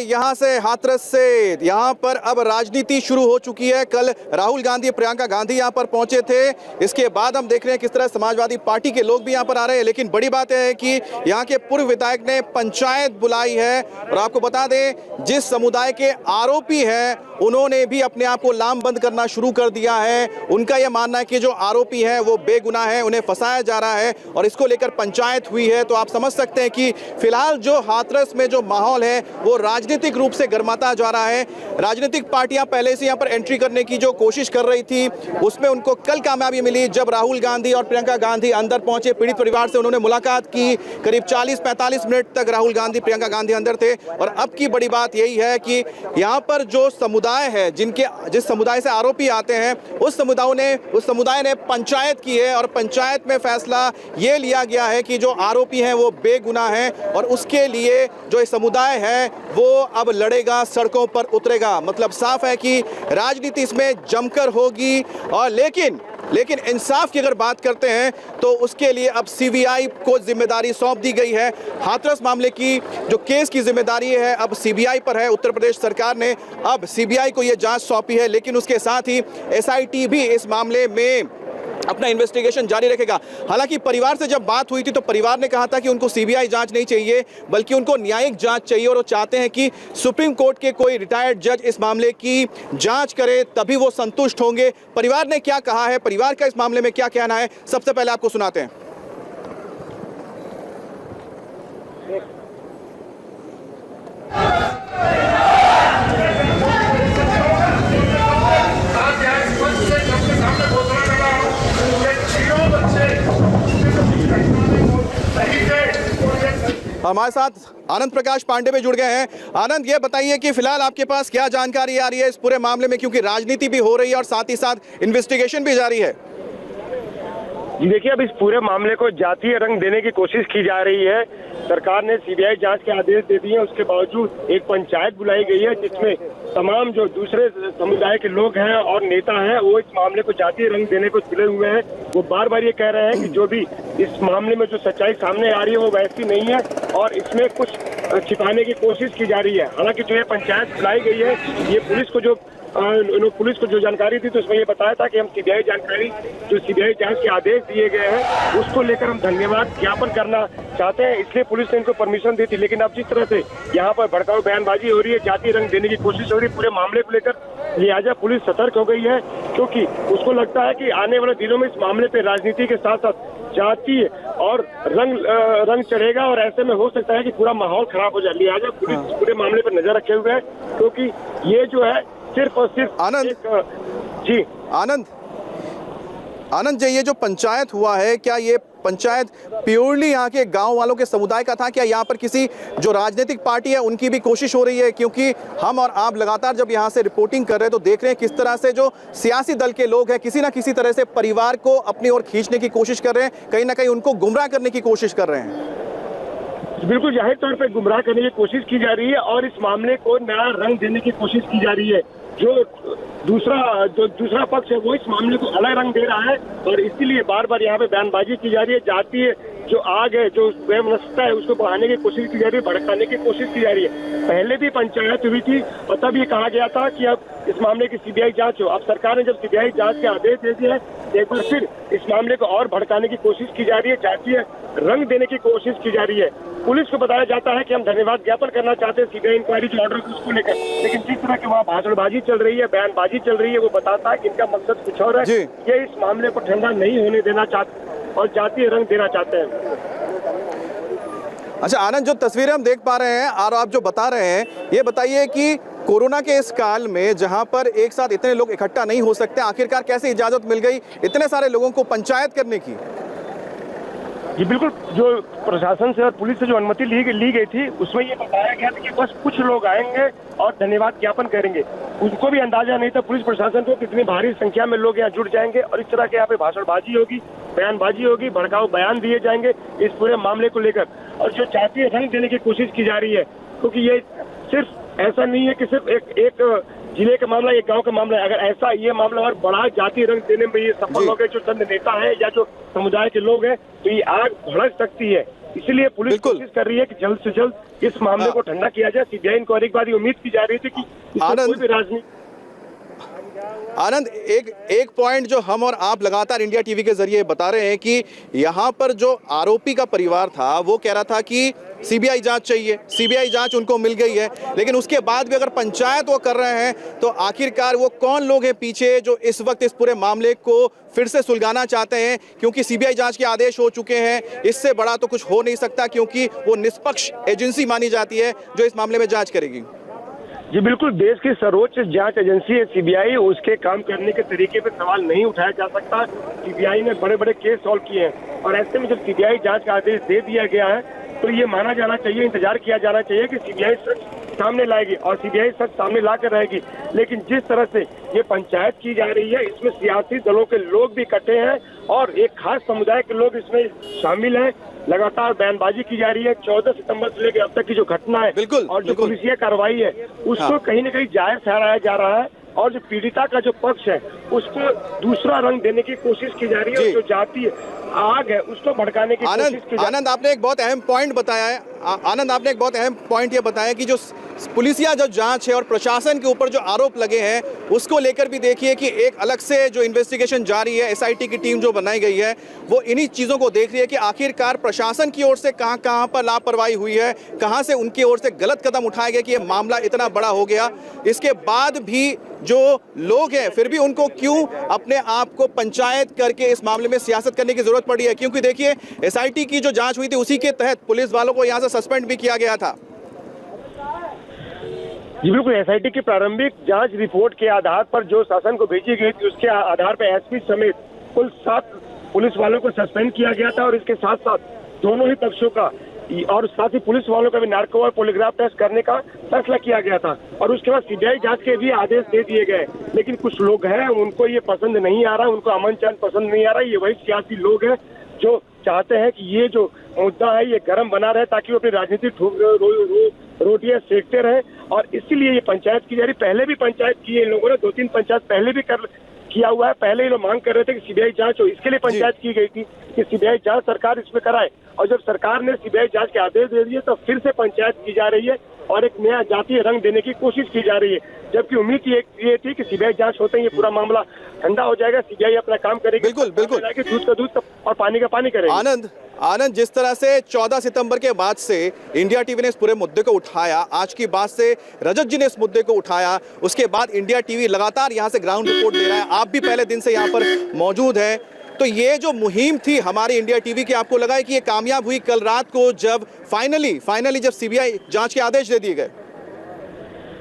यहाँ से हाथरस से यहाँ पर अब राजनीति शुरू हो चुकी है। कल राहुल गांधी, प्रियंका गांधी यहाँ पर पहुंचे थे। इसके बाद हम देख रहे हैं किस तरह समाजवादी पार्टी के लोग भी यहाँ पर आ रहे हैं। लेकिन बड़ी बात है कि यहाँ के पूर्व विधायक ने पंचायत बुलाई है। और आपको बता दें, जिस समुदाय के आरोपी हैं उन्होंने भी अपने आप को लामबंद करना शुरू कर दिया है। उनका यह मानना है कि जो आरोपी हैं वो बेगुनाह हैं, उन्हें फंसाया जा रहा है और इसको लेकर पंचायत हुई है। तो आप समझ सकते हैं कि फिलहाल जो हाथरस में जो माहौल है वो राजनीतिक रूप से गर्माता जा रहा है। राजनीतिक पार्टियां पहले से यहां पर एंट्री करने की जो कोशिश कर रही थी उसमें उनको कल कामयाबी मिली जब राहुल गांधी और प्रियंका गांधी अंदर पहुंचे। पीड़ित परिवार से उन्होंने मुलाकात की। करीब 40-45 मिनट तक राहुल गांधी, प्रियंका गांधी अंदर थे। और अब की बड़ी बात यही है कि यहाँ पर जो समुदाय है, जिस समुदाय से आरोपी आते हैं, उस समुदाय ने पंचायत की है और पंचायत में फैसला ये लिया गया है कि जो आरोपी हैं वो बेगुनाह हैं और उसके लिए जो समुदाय है वो अब लड़ेगा, सड़कों पर उतरेगा। मतलब साफ है कि राजनीति इसमें जमकर होगी। और लेकिन इंसाफ की अगर बात करते हैं तो उसके लिए अब सीबीआई को जिम्मेदारी सौंप दी गई है। हाथरस मामले की जो केस की जिम्मेदारी है अब सीबीआई पर है। उत्तर प्रदेश सरकार ने अब सीबीआई को यह जांच सौंपी है। लेकिन उसके साथ ही एसआईटी भी इस मामले में अपना इन्वेस्टिगेशन जारी रखेगा। हालांकि परिवार से जब बात हुई थी तो परिवार ने कहा था कि उनको सीबीआई जांच नहीं चाहिए बल्कि उनको न्यायिक जांच चाहिए और वो चाहते हैं कि सुप्रीम कोर्ट के कोई रिटायर्ड जज इस मामले की जांच करे, तभी वो संतुष्ट होंगे। परिवार ने क्या कहा है, परिवार का इस मामले में क्या कहना है, सबसे पहले आपको सुनाते हैं। हमारे साथ आनंद प्रकाश पांडे भी जुड़ गए हैं। आनंद, ये बताइए कि फिलहाल आपके पास क्या जानकारी आ रही है इस पूरे मामले में, क्योंकि राजनीति भी हो रही है और साथ ही साथ इन्वेस्टिगेशन भी जारी है। देखिए, अब इस पूरे मामले को जातीय रंग देने की कोशिश की जा रही है। सरकार ने सीबीआई जांच के आदेश दे दिए हैं। उसके बावजूद एक पंचायत बुलाई गई है जिसमें तमाम जो दूसरे समुदाय के लोग हैं और नेता हैं वो इस मामले को जातीय रंग देने को तुले हुए हैं। वो बार बार ये कह रहे हैं कि जो भी इस मामले में जो सच्चाई सामने आ रही है वो वैसी नहीं है और इसमें कुछ छिपाने की कोशिश की जा रही है। हालांकि जो ये पंचायत बुलाई गई है, ये पुलिस को जो जानकारी थी तो उसमें ये बताया था कि हम सीबीआई जानकारी, जो सीबीआई जांच के आदेश दिए गए हैं उसको लेकर हम धन्यवाद ज्ञापन करना चाहते हैं, इसलिए पुलिस ने इनको परमिशन दी थी। लेकिन अब जिस तरह से यहाँ पर भड़काऊ बयानबाजी हो रही है, जातीय रंग देने की कोशिश हो रही है पूरे मामले को लेकर, लिहाजा पुलिस सतर्क हो गई है क्योंकि उसको लगता है कि आने वाले दिनों में इस मामले पे राजनीति के साथ साथ जातीय और रंग चढ़ेगा और ऐसे में हो सकता है कि पूरा माहौल खराब हो जाए। लिहाजा पुलिस पूरे मामले पर नजर रखे हुए है क्योंकि ये जो है सिर्फ और सिर्फ आनंद जी, ये जो पंचायत हुआ है, क्या ये पंचायत प्योरली यहाँ के गांव वालों के समुदाय का था? क्या यहाँ पर किसी जो राजनीतिक पार्टी है उनकी भी कोशिश हो रही है? क्योंकि हम और आप लगातार जब यहाँ से रिपोर्टिंग कर रहे हैं तो देख रहे हैं किस तरह से जो सियासी दल के लोग हैं किसी ना किसी तरह से परिवार को अपनी ओर खींचने की कोशिश कर रहे हैं, कहीं ना कहीं उनको गुमराह करने की कोशिश कर रहे हैं। बिल्कुल जाहिर तौर पर गुमराह करने की कोशिश की जा रही है और इस मामले को नया रंग देने की कोशिश की जा रही है। जो दूसरा पक्ष है वो इस मामले को अलग रंग दे रहा है और इसीलिए बार बार यहाँ पे बयानबाजी की जा रही है। जातीय जो आग है, जो वैमनस्यता है, उसको बढ़ाने की कोशिश की जा रही है, भड़काने की कोशिश की जा रही है। पहले भी पंचायत हुई थी और तब ये कहा गया था कि अब इस मामले की सीबीआई जांच हो। अब सरकार ने जब सीबीआई जांच के आदेश दे दिए हैं, एक बार फिर इस मामले को और भड़काने की कोशिश की जा रही है, जातीय रंग देने की कोशिश की जा रही है। पुलिस को बताया जाता है कि हम धन्यवाद ज्ञापन करना चाहते हैं सीबीआई इंक्वायरी जो ऑर्डर है उसको लेकर, लेकिन जिस तरह की वहाँ भाषणबाजी चल रही है, बयानबाजी चल रही है, वो बताता है कि इनका मकसद कुछ और है। ये इस मामले को ठंडा नहीं होने देना चाहते और जातीय रंग देना चाहते हैं। अच्छा आनंद, जो तस्वीरें हम देख पा रहे हैं और आप जो बता रहे हैं, ये बताइए कि कोरोना के इस काल में जहां पर एक साथ इतने लोग इकट्ठा नहीं हो सकते, आखिरकार कैसे इजाजत मिल गई इतने सारे लोगों को पंचायत करने की? जी बिल्कुल, जो प्रशासन से और पुलिस से जो अनुमति ली गई थी उसमें ये बताया गया था कि बस कुछ लोग आएंगे और धन्यवाद ज्ञापन करेंगे। उनको भी अंदाजा नहीं था पुलिस प्रशासन को कितनी भारी संख्या में लोग यहाँ जुड़ जाएंगे और इस तरह के यहाँ पे भाषणबाजी होगी, बयानबाजी होगी, भड़काऊ बयान दिए जाएंगे इस पूरे मामले को लेकर। और जो जातीय रंग देने की कोशिश की जा रही है, क्योंकि ये सिर्फ ऐसा नहीं है कि सिर्फ एक जिले का मामला, एक गांव का मामला है। अगर ऐसा ये मामला और बड़ा जातीय रंग देने में ये सफल हो गए जो चंद नेता है या जो समुदाय के लोग हैं, तो ये आग भड़क सकती है। इसलिए पुलिस बिल्कुल। कोशिश कर रही है कि जल्द से जल्द इस मामले को ठंडा किया जाए। सीबीआई इंक्वायरी के बाद ये उम्मीद की जा रही थी कि इसमें आनंद, कोई भी राजनीति। आनंद, एक पॉइंट जो हम और आप लगातार इंडिया टीवी के जरिए बता रहे हैं कि यहाँ पर जो आरोपी का परिवार था वो कह रहा था कि सीबीआई जांच चाहिए, सीबीआई जांच उनको मिल गई है, लेकिन उसके बाद भी अगर पंचायत वो कर रहे हैं तो आखिरकार वो कौन लोग हैं पीछे जो इस वक्त इस पूरे मामले को फिर से सुलझाना चाहते हैं, क्योंकि सीबीआई जांच के आदेश हो चुके हैं। इससे बड़ा तो कुछ हो नहीं सकता, क्योंकि वो निष्पक्ष एजेंसी मानी जाती है जो इस मामले में जांच करेगी। जी बिल्कुल, देश की सर्वोच्च जांच एजेंसी है सीबीआई, उसके काम करने के तरीके पे सवाल नहीं उठाया जा सकता। सीबीआई ने बड़े बड़े केस सॉल्व किए हैं और ऐसे में जब सीबीआई जांच का आदेश दे दिया गया है तो ये माना जाना चाहिए, इंतजार किया जाना चाहिए कि सीबीआई सच सामने लाएगी और सीबीआई सच सामने ला कर रहेगी। लेकिन जिस तरह से ये पंचायत की जा रही है इसमें सियासी दलों के लोग भी इकट्ठे हैं और एक खास समुदाय के लोग इसमें शामिल हैं। लगातार बयानबाजी की जा रही है। 14 सितंबर से लेकर अब तक की जो घटना है और जो पुलिसिया कार्रवाई है उसको कहीं न कहीं जायज ठहराया जा रहा है और जो पीड़िता का जो पक्ष है उसको दूसरा रंग देने की कोशिश की जा रही है। जो जाति आग है उसको भड़काने की कोशिश की जा रही है। आनंद, आपने एक बहुत अहम पॉइंट बताया है। आनंद, आपने एक बहुत अहम पॉइंट ये बताया कि जो पुलिसिया जो जांच है और प्रशासन के ऊपर जो आरोप लगे हैं उसको लेकर भी देखिए कि एक अलग से जो इन्वेस्टिगेशन जारी है, एसआईटी की टीम जो बनाई गई है वो इन्हीं चीज़ों को देख रही है कि आखिरकार प्रशासन की ओर से कहां कहां पर लापरवाही हुई है, कहां से उनकी ओर से गलत कदम उठाए गए कि ये मामला इतना बड़ा हो गया। इसके बाद भी जो लोग हैं फिर भी उनको क्यों अपने आप को पंचायत करके इस मामले में सियासत करने की जरूरत पड़ी है, क्योंकि देखिए एसआईटी की जो जांच हुई थी उसी के तहत पुलिस वालों को यहां से सस्पेंड भी किया गया था। जी बिल्कुल, एसआईटी की प्रारंभिक जांच रिपोर्ट के आधार पर जो शासन को भेजी गई थी उसके आधार पर एसपी समेत कुल 7 पुलिस वालों को सस्पेंड किया गया था और इसके साथ साथ दोनों ही पक्षों का और साथ ही पुलिस वालों का भी नार्को और पॉलीग्राफ टेस्ट करने का फैसला किया गया था और उसके बाद सीबीआई जांच के भी आदेश दे दिए गए। लेकिन कुछ लोग हैं उनको ये पसंद नहीं आ रहा, उनको अमन चैन पसंद नहीं आ रहा। ये वही सियासी लोग हैं जो चाहते हैं कि ये जो मुद्दा है ये गर्म बना रहे ताकि वो अपनी राजनीतिक रोटियां सेकते रहे और इसीलिए ये पंचायत की जा रही। पहले भी पंचायत की है इन लोगों ने, 2-3 पंचायत पहले भी किया हुआ है। पहले ये लोग मांग कर रहे थे कि सीबीआई जांच हो, इसके लिए पंचायत की गई थी कि सीबीआई जांच सरकार इसमें कराए और जब सरकार ने सीबीआई जांच के आदेश दे दिए तो फिर से पंचायत की जा रही है और एक नया जातीय रंग देने की कोशिश की जा रही है। जबकि उम्मीद ये थी कि सीबीआई जांच होते ही ये पूरा मामला ठंडा हो जाएगा, सीबीआई अपना काम करेगी, बिल्कुल बिल्कुल, दूध का दूध और पानी का पानी करेगी। आनंद, जिस तरह से 14 सितंबर के बाद से इंडिया टीवी ने इस पूरे मुद्दे को उठाया, आज की बात से रजत जी ने इस मुद्दे को उठाया, उसके बाद इंडिया टीवी लगातार यहां से ग्राउंड रिपोर्ट दे रहा है, आप भी पहले दिन से यहां पर मौजूद हैं। तो ये जो मुहिम थी हमारी इंडिया टीवी की, आपको लगा है कि ये कामयाब हुई कल रात को जब फाइनली जब सीबीआई जांच के आदेश दे दिए गए?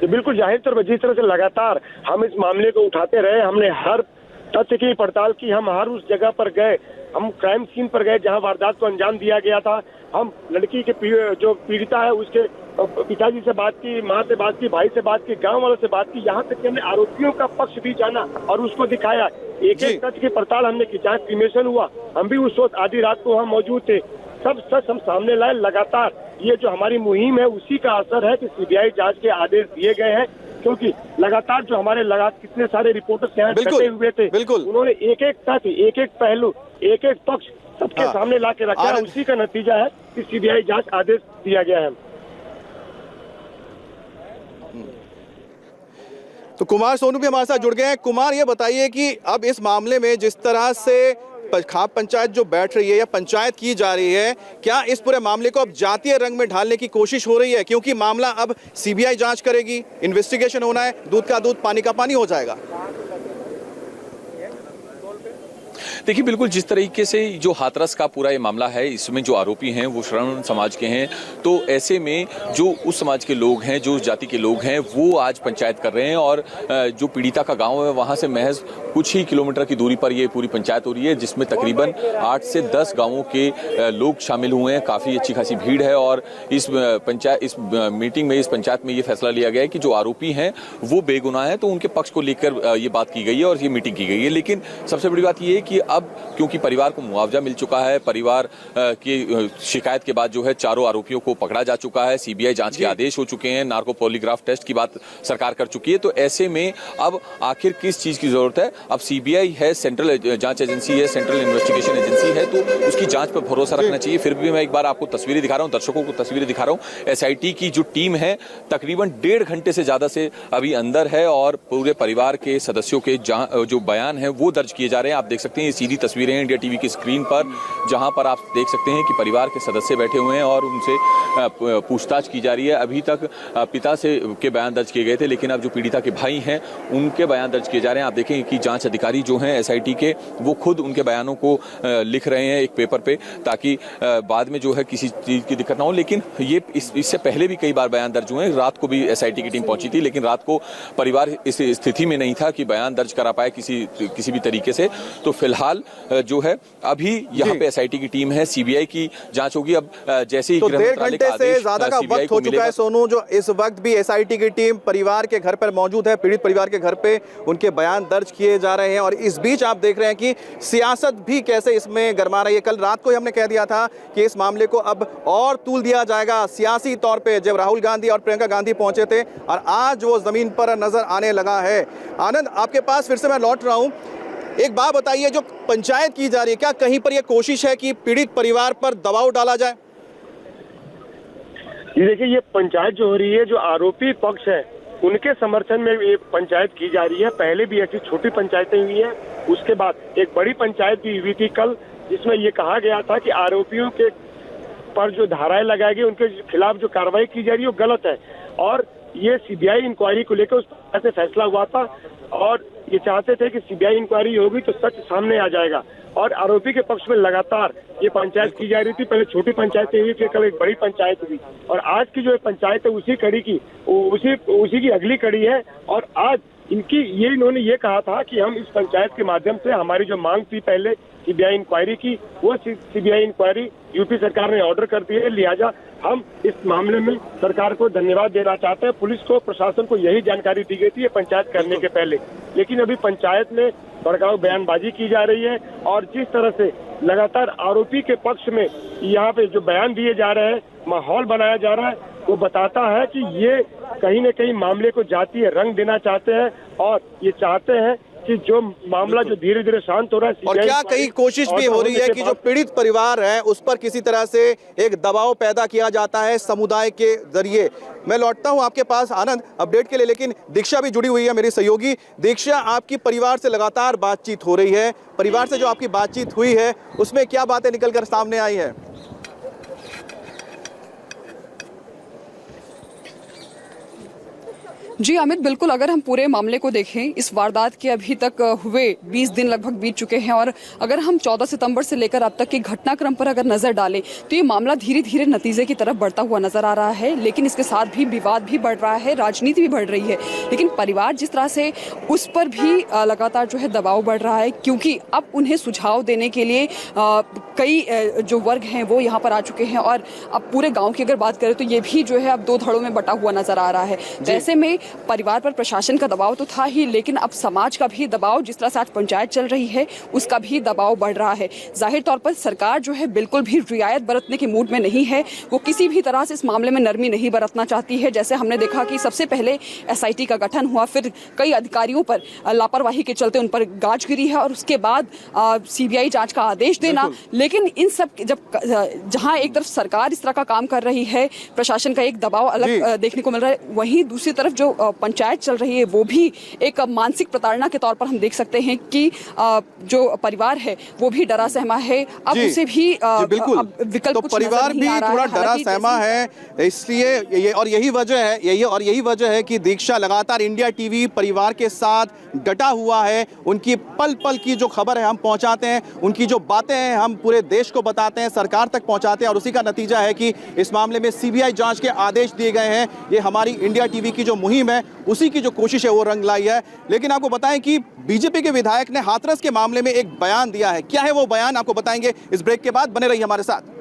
बिल्कुल, जाहिर तौर पर जिस तरह से लगातार हम इस मामले को उठाते रहे, हमने हर तथ्य की पड़ताल की, हम हर उस जगह पर गए, हम क्राइम सीन पर गए जहां वारदात को अंजाम दिया गया था। हम लड़की के जो पीड़िता है उसके पिताजी से बात की, माँ से बात की, भाई से बात की, गांव वालों से बात की, यहाँ तक कि हमने आरोपियों का पक्ष भी जाना और उसको दिखाया। एक एक तथ्य की पड़ताल हमने की, जहाँ क्रिमेशन हुआ हम भी उस वक्त आधी रात को हम मौजूद थे, सब सच हम सामने लाए। लगातार ये जो हमारी मुहिम है उसी का असर है कि सीबीआई जांच के आदेश दिए गए हैं, क्योंकि लगातार जो हमारे कितने सारे रिपोर्टर्स यहाँ डटे हुए थे, उन्होंने एक एक तथ्य, एक एक पहलू, एक एक पक्ष सबके सामने ला के रखा है। उसी का नतीजा है कि सीबीआई जांच आदेश दिया गया है। तो कुमार सोनू भी हमारे साथ जुड़ गए हैं। कुमार, ये बताइए कि अब इस मामले में जिस तरह से खाप पंचायत जो बैठ रही है या पंचायत की जा रही है, क्या इस पूरे मामले को अब जातीय रंग में ढालने की कोशिश हो रही है, क्योंकि मामला अब सीबीआई जांच करेगी, इन्वेस्टिगेशन होना है, दूध का दूध पानी का पानी हो जाएगा? देखिए, बिल्कुल जिस तरीके से जो हाथरस का पूरा ये मामला है, इसमें जो आरोपी हैं वो श्रवण समाज के हैं, तो ऐसे में जो उस समाज के लोग हैं, जो जाति के लोग हैं, वो आज पंचायत कर रहे हैं और जो पीड़िता का गांव है वहां से महज कुछ ही किलोमीटर की दूरी पर ये पूरी पंचायत हो रही है, जिसमें तकरीबन 8 से 10 गांवों के लोग शामिल हुए हैं। काफ़ी अच्छी खासी भीड़ है और इस मीटिंग में, इस पंचायत में ये फैसला लिया गया है कि जो आरोपी हैं वो बेगुनाह हैं, तो उनके पक्ष को लेकर ये बात की गई है और ये मीटिंग की गई है। लेकिन सबसे बड़ी बात ये है कि अब क्योंकि परिवार को मुआवजा मिल चुका है, परिवार की शिकायत के बाद जो है चारों आरोपियों को पकड़ा जा चुका है, सीबीआई जांच के आदेश हो चुके हैं, नार्को पॉलीग्राफ टेस्ट की बात सरकार कर चुकी है, तो ऐसे में अब आखिर किस चीज की जरूरत है? अब सीबीआई है, सेंट्रल जांच एजेंसी है, सेंट्रल इन्वेस्टिगेशन एजेंसी है, तो उसकी जांच पर भरोसा रखना चाहिए। फिर भी मैं एक बार आपको तस्वीरें दिखा रहा हूं, दर्शकों को तस्वीरें दिखा रहा हूं। एसआईटी की जो टीम है तकरीबन 1.5 घंटे से ज्यादा से अभी अंदर है और पूरे परिवार के सदस्यों के जो बयान है वो दर्ज किए जा रहे हैं। आप देख सकते हैं ये सीधी तस्वीरें हैं इंडिया टीवी की स्क्रीन पर, जहां पर आप देख सकते हैं कि परिवार के सदस्य बैठे हुए हैं और उनसे पूछताछ की जा रही है। अभी तक पिता से के बयान दर्ज किए गए थे, लेकिन अब जो पीड़िता के भाई हैं उनके बयान दर्ज किए जा रहे हैं। आप देखें कि जांच अधिकारी जो हैं एसआईटी के, वो खुद उनके बयानों को लिख रहे हैं एक पेपर पे, ताकि बाद में जो है किसी चीज की दिक्कत ना हो। लेकिन ये इससे पहले भी कई बार बयान दर्ज हुए हैं। रात को भी एसआईटी की टीम पहुंची थी, लेकिन रात को परिवार इस स्थिति में नहीं था कि बयान दर्ज करा पाए किसी भी तरीके से। तो फिलहाल जो है अभी यहाँ पे एसआईटी की टीम है, सीबीआई की जांच होगी। अब जैसे ही 1.5 घंटे से ज्यादा का वक्त हो चुका है सोनू, जो इस वक्त भी एसआईटी की टीम परिवार के घर पर मौजूद है, पीड़ित परिवार के घर पे उनके बयान दर्ज किए जा रहे हैं। और इस बीच आप देख रहे हैं कि सियासत भी कैसे इसमें गरमा रही है। कल रात को हमने कह दिया था कि इस मामले को अब और तूल दिया जाएगा सियासी तौर पे, जब राहुल गांधी और प्रियंका गांधी पहुंचे थे, और आज वो जमीन पर नजर आने लगा है। आनंद, आपके पास फिर से मैं लौट रहा हूं। एक बात बताइए, जो पंचायत की जा रही है, क्या कहीं पर यह कोशिश है कि पीड़ित परिवार पर दबाव डाला जाए? ये देखिए, ये पंचायत जो हो रही है, जो आरोपी पक्ष है उनके समर्थन में ये पंचायत की जा रही है। पहले भी ऐसी छोटी पंचायतें हुई है, उसके बाद एक बड़ी पंचायत भी हुई थी कल, जिसमें ये कहा गया था कि आरोपियों के पर जो धाराएं लगाई गई, उनके खिलाफ जो कार्रवाई की जा रही है वो गलत है। और ये सीबीआई इंक्वायरी को लेकर उस तरह से फैसला हुआ था, और ये चाहते थे कि सीबीआई इंक्वायरी होगी तो सच सामने आ जाएगा। और आरोपी के पक्ष में लगातार ये पंचायत की जा रही थी। पहले छोटी पंचायतें हुई, फिर कल एक बड़ी पंचायत हुई, और आज की जो पंचायत है उसी कड़ी की उसी की अगली कड़ी है। और आज इन्होंने ये कहा था कि हम इस पंचायत के माध्यम से हमारी जो मांग थी पहले सीबीआई इंक्वायरी की, वो सीबीआई इंक्वायरी यूपी सरकार ने ऑर्डर कर दी है। लिहाजा हम इस मामले में सरकार को धन्यवाद देना चाहते हैं। पुलिस को, प्रशासन को यही जानकारी दी गई थी ये पंचायत करने के पहले, लेकिन अभी पंचायत में भड़काऊ बयानबाजी की जा रही है। और जिस तरह से लगातार आरोपी के पक्ष में यहाँ पे जो बयान दिए जा रहे हैं, माहौल बनाया जा रहा है, वो बताता है कि ये कहीं न कहीं मामले को जातीय रंग देना चाहते हैं, और ये चाहते हैं कि जो मामला जो धीरे धीरे शांत हो रहा है। और क्या कई कोशिश भी हो रही है कि जो पीड़ित परिवार है उस पर किसी तरह से एक दबाव पैदा किया जाता है समुदाय के जरिए। मैं लौटता हूं आपके पास आनंद अपडेट के लिए, लेकिन दीक्षा भी जुड़ी हुई है मेरी सहयोगी। दीक्षा, आपकी परिवार से लगातार बातचीत हो रही है, परिवार से जो आपकी बातचीत हुई है उसमें क्या बातें निकलकर सामने आई है? जी अमित, बिल्कुल, अगर हम पूरे मामले को देखें, इस वारदात के अभी तक हुए 20 दिन लगभग बीत चुके हैं, और अगर हम 14 सितंबर से लेकर अब तक के घटनाक्रम पर अगर नजर डालें तो ये मामला धीरे धीरे नतीजे की तरफ बढ़ता हुआ नजर आ रहा है। लेकिन इसके साथ भी विवाद भी बढ़ रहा है, राजनीति भी बढ़ रही है। लेकिन परिवार जिस तरह से उस पर भी लगातार जो है दबाव बढ़ रहा है, क्योंकि अब उन्हें सुझाव देने के लिए कई जो वर्ग हैं वो यहाँ पर आ चुके हैं, और अब पूरे गाँव की अगर बात करें तो ये भी जो है अब 2 धड़ों में बटा हुआ नजर आ रहा है। ऐसे में परिवार पर प्रशासन का दबाव तो था ही, लेकिन अब समाज का भी दबाव, जिस तरह से आज पंचायत चल रही है उसका भी दबाव बढ़ रहा है। जाहिर तौर पर सरकार जो है बिल्कुल भी रियायत बरतने के मूड में नहीं है, वो किसी भी तरह से इस मामले में नरमी नहीं बरतना चाहती है। जैसे हमने देखा कि सबसे पहले एसआईटी का गठन हुआ, फिर कई अधिकारियों पर लापरवाही के चलते उन पर गाज गिरी है, और उसके बाद सीबीआई जांच का आदेश देना। लेकिन इन सब जहां एक तरफ सरकार इस तरह का काम कर रही है, प्रशासन का एक दबाव अलग देखने को मिल रहा है, वहीं दूसरी तरफ जो पंचायत चल रही है वो भी एक मानसिक प्रताड़ना के तौर पर हम देख सकते हैं कि जो परिवार है वो भी डरा सहमा है। अब उसे भी विकल्प तो परिवार भी थोड़ा डरा सहमा है, इसलिए यही वजह है कि दीक्षा लगातार इंडिया टीवी परिवार के साथ डटा हुआ है। उनकी पल पल की जो खबर है हम पहुंचाते हैं, उनकी जो बातें हैं हम पूरे देश को बताते हैं, सरकार तक पहुंचाते हैं, और उसी का नतीजा है कि इस मामले में सीबीआई जांच के आदेश दिए गए हैं। ये हमारी इंडिया टीवी की जो मुहिम है उसी की जो कोशिश है वो रंग लाई है। लेकिन आपको बताएं कि बीजेपी के विधायक ने हाथरस के मामले में एक बयान दिया है। क्या है वो बयान, आपको बताएंगे इस ब्रेक के बाद। बने रहिए हमारे साथ।